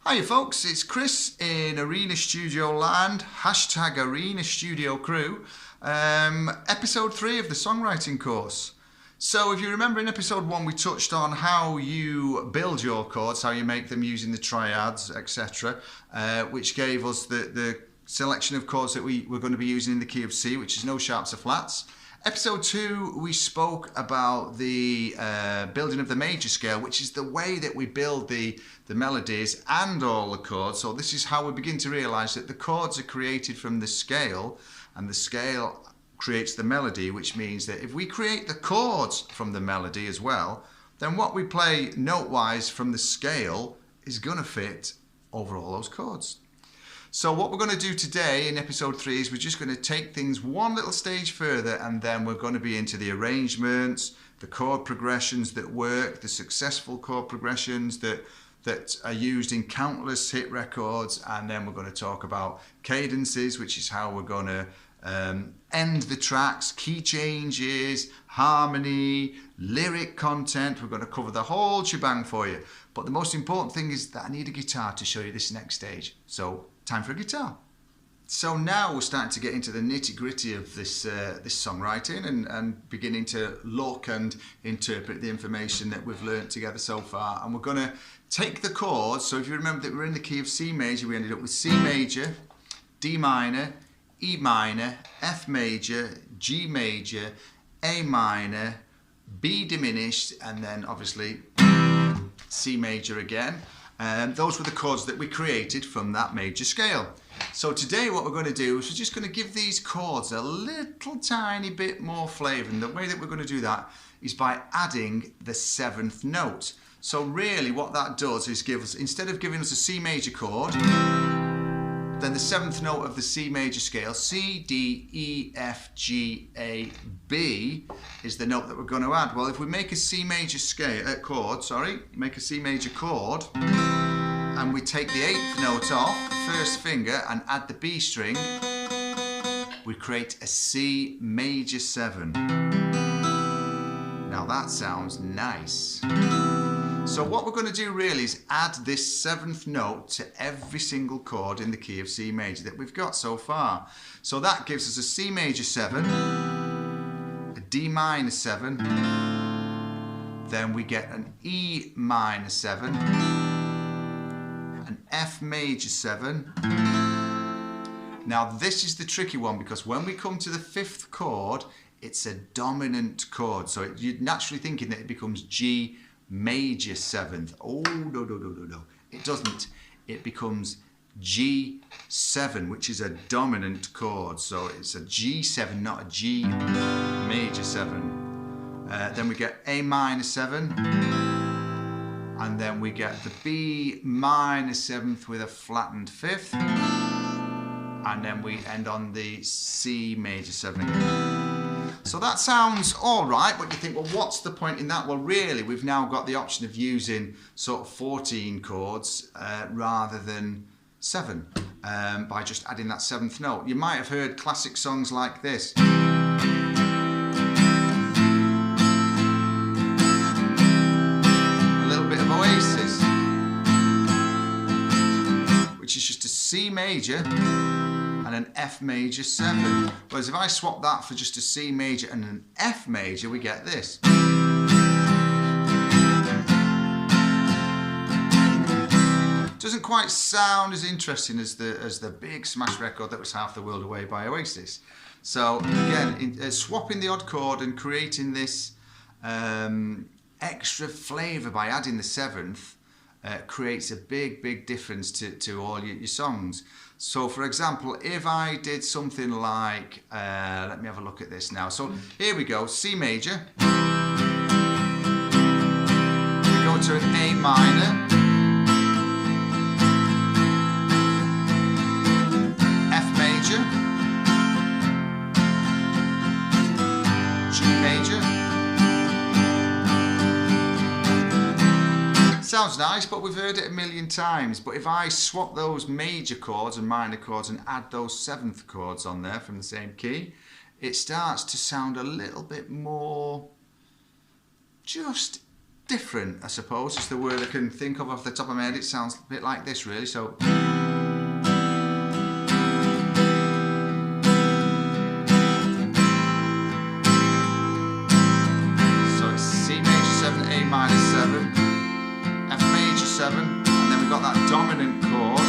Hiya folks, it's Chris in Arena Studio Land, hashtag Arena Studio Crew, episode 3 of the songwriting course. So if you remember in episode 1 we touched on how you build your chords, how you make them using the triads, etc., which gave us the selection of chords that we're going to be using in the key of C, which is no sharps or flats. Episode 2 we spoke about the building of the major scale, which is the way that we build the melodies and all the chords. So this is how we begin to realise that the chords are created from the scale, and the scale creates the melody, which means that if we create the chords from the melody as well, then what we play note-wise from the scale is going to fit over all those chords. So what we're going to do today in episode 3 is we're just going to take things one little stage further, and then we're going to be into the arrangements, the chord progressions that work, the successful chord progressions that are used in countless hit records, and then we're going to talk about cadences, which is how we're going to end the tracks, key changes, harmony, lyric content. We're going to cover the whole shebang for you. But the most important thing is that I need a guitar to show you this next stage. So time for a guitar. So now we're starting to get into the nitty-gritty of this songwriting and beginning to look and interpret the information that we've learned together so far. And we're going to take the chords. So if you remember that we're in the key of C major, we ended up with C major, D minor, E minor, F major, G major, A minor, B diminished, and then obviously C major again. Those were the chords that we created from that major scale. So today what we're going to do is we're just going to give these chords a little tiny bit more flavour, and the way that we're going to do that is by adding the 7th note. So really what that does is give us, instead of giving us a C major chord, then the 7th note of the C major scale, C, D, E, F, G, A, B, is the note that we're going to add. Well, if we make a C major make a C major chord, and we take the 8th note off, the first finger, and add the B string, we create a C major 7. Now that sounds nice. So what we're going to do really is add this 7th note to every single chord in the key of C major that we've got so far. So that gives us a C major 7, a D minor 7, then we get an E minor 7, an F major 7. Now this is the tricky one, because when we come to the 5th chord, it's a dominant chord. So you're naturally thinking that it becomes G major 7th. Oh, no. It doesn't. It becomes G7, which is a dominant chord. So it's a G7, not a G major 7. Then we get A minor 7. And then we get the B minor 7th with a flattened 5th. And then we end on the C major 7 again. So that sounds all right, but you think, well, what's the point in that? Well, really, we've now got the option of using sort of 14 chords rather than 7 by just adding that 7th note. You might have heard classic songs like this. A little bit of Oasis, which is just a C major and an F major 7. Whereas if I swap that for just a C major and an F major, we get this. Doesn't quite sound as interesting as the big smash record that was Half the World Away by Oasis. So again, swapping the odd chord and creating this extra flavour by adding the 7th creates a big difference to all your songs. So for example, if I did something like, let me have a look at this now. So here we go, C major. We go to an A minor. F major. G major. Sounds nice, but we've heard it a million times. But if I swap those major chords and minor chords and add those 7th chords on there from the same key, it starts to sound a little bit more just different, I suppose, is the word I can think of off the top of my head. It sounds a bit like this, really. So it's C major 7, A minor 7, F major 7, and then we've got that dominant chord.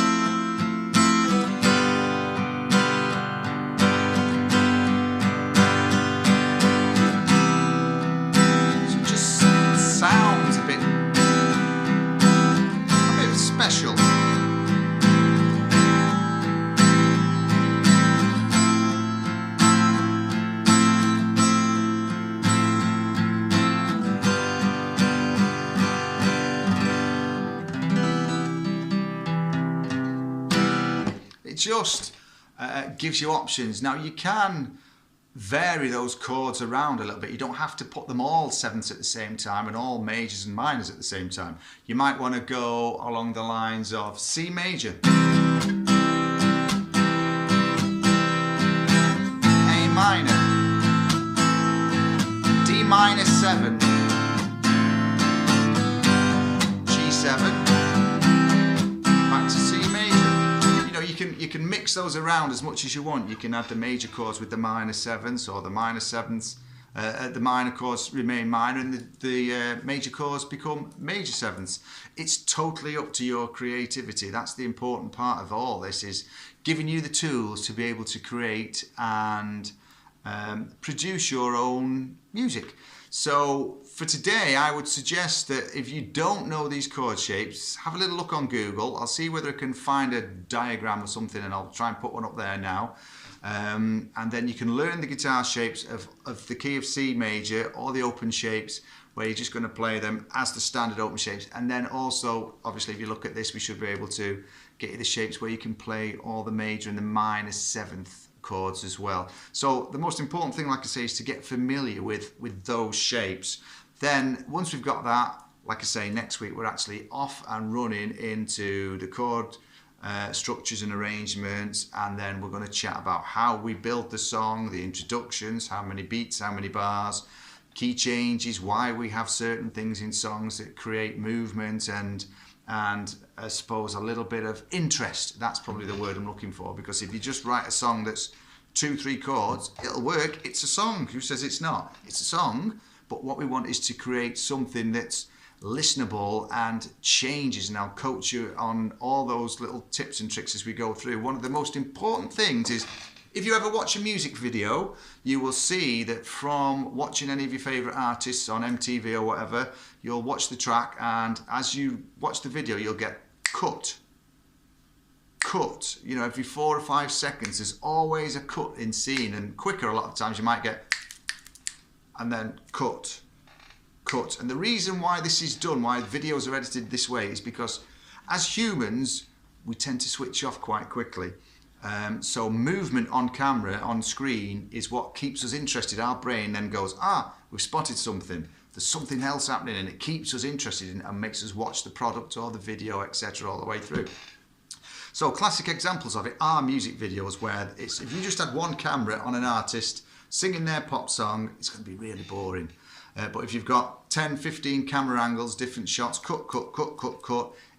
Special. It just gives you options. Now you can vary those chords around a little bit. You don't have to put them all sevenths at the same time and all majors and minors at the same time. You might want to go along the lines of C major, A minor, D minor 7, G7, back to C major. You can mix those around as much as you want. You can add the major chords with the minor 7s, or the minor 7s. The minor chords remain minor, and the major chords become major 7s. It's totally up to your creativity. That's the important part of all this, is giving you the tools to be able to create and produce your own music. So for today, I would suggest that if you don't know these chord shapes, have a little look on Google. I'll see whether I can find a diagram or something, and I'll try and put one up there now. And then you can learn the guitar shapes of the key of C major, or the open shapes, where you're just going to play them as the standard open shapes. And then also, obviously, if you look at this, we should be able to get you the shapes where you can play all the major and the minor 7th chords as well. So the most important thing, like I say, is to get familiar with those shapes. Then once we've got that, like I say, next week we're actually off and running into the chord structures and arrangements, and then we're going to chat about how we build the song, the introductions, how many beats, how many bars, key changes, why we have certain things in songs that create movement, and I suppose a little bit of interest. That's probably the word I'm looking for, because if you just write a song that's 2-3 chords, it'll work. It's a song. Who says it's not? It's a song, but what we want is to create something that's listenable and changes, and I'll coach you on all those little tips and tricks as we go through. One of the most important things is, if you ever watch a music video, you will see that from watching any of your favourite artists on MTV or whatever, you'll watch the track, and as you watch the video, you'll get cut. You know, every 4 or 5 seconds, there's always a cut in scene, and quicker a lot of times you might get, and then cut. And the reason why this is done, why videos are edited this way, is because as humans, we tend to switch off quite quickly. So movement on camera, on screen, is what keeps us interested. Our brain then goes, we've spotted something. There's something else happening, and it keeps us interested and makes us watch the product or the video, etc., all the way through. So classic examples of it are music videos, where if you just had one camera on an artist singing their pop song, it's going to be really boring. But if you've got 10, 15 camera angles, different shots, cut,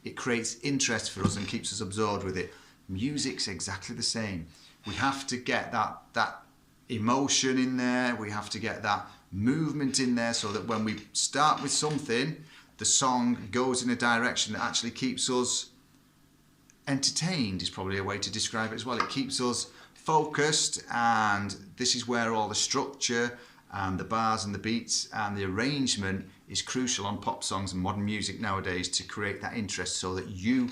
it creates interest for us and keeps us absorbed with it. Music's exactly the same. We have to get that emotion in there. We have to get that movement in there, so that when we start with something, the song goes in a direction that actually keeps us entertained, is probably a way to describe it as well. It keeps us focused, and this is where all the structure and the bars and the beats and the arrangement is crucial on pop songs and modern music nowadays, to create that interest, so that you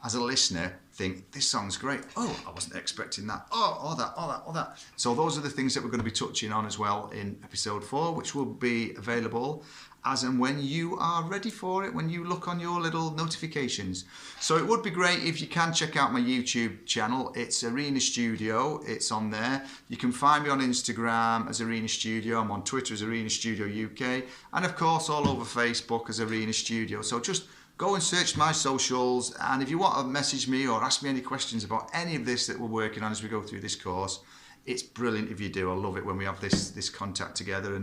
as a listener think, this song's great. Oh, I wasn't expecting that. Oh, that. So those are the things that we're going to be touching on as well in episode 4, which will be available as and when you are ready for it, when you look on your little notifications. So it would be great if you can check out my YouTube channel. It's Arena Studio. It's on there. You can find me on Instagram as Arena Studio. I'm on Twitter as Arena Studio UK. And of course, all over Facebook as Arena Studio. So just go and search my socials, and if you want to message me or ask me any questions about any of this that we're working on as we go through this course, it's brilliant if you do. I love it when we have this contact together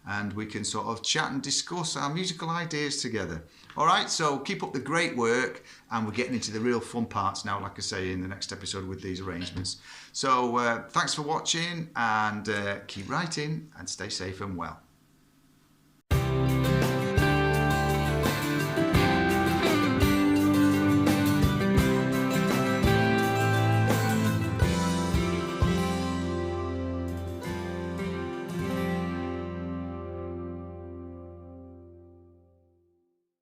and we can sort of chat and discuss our musical ideas together. All right, so keep up the great work, and we're getting into the real fun parts now, like I say, in the next episode with these arrangements. So thanks for watching, and keep writing and stay safe and well.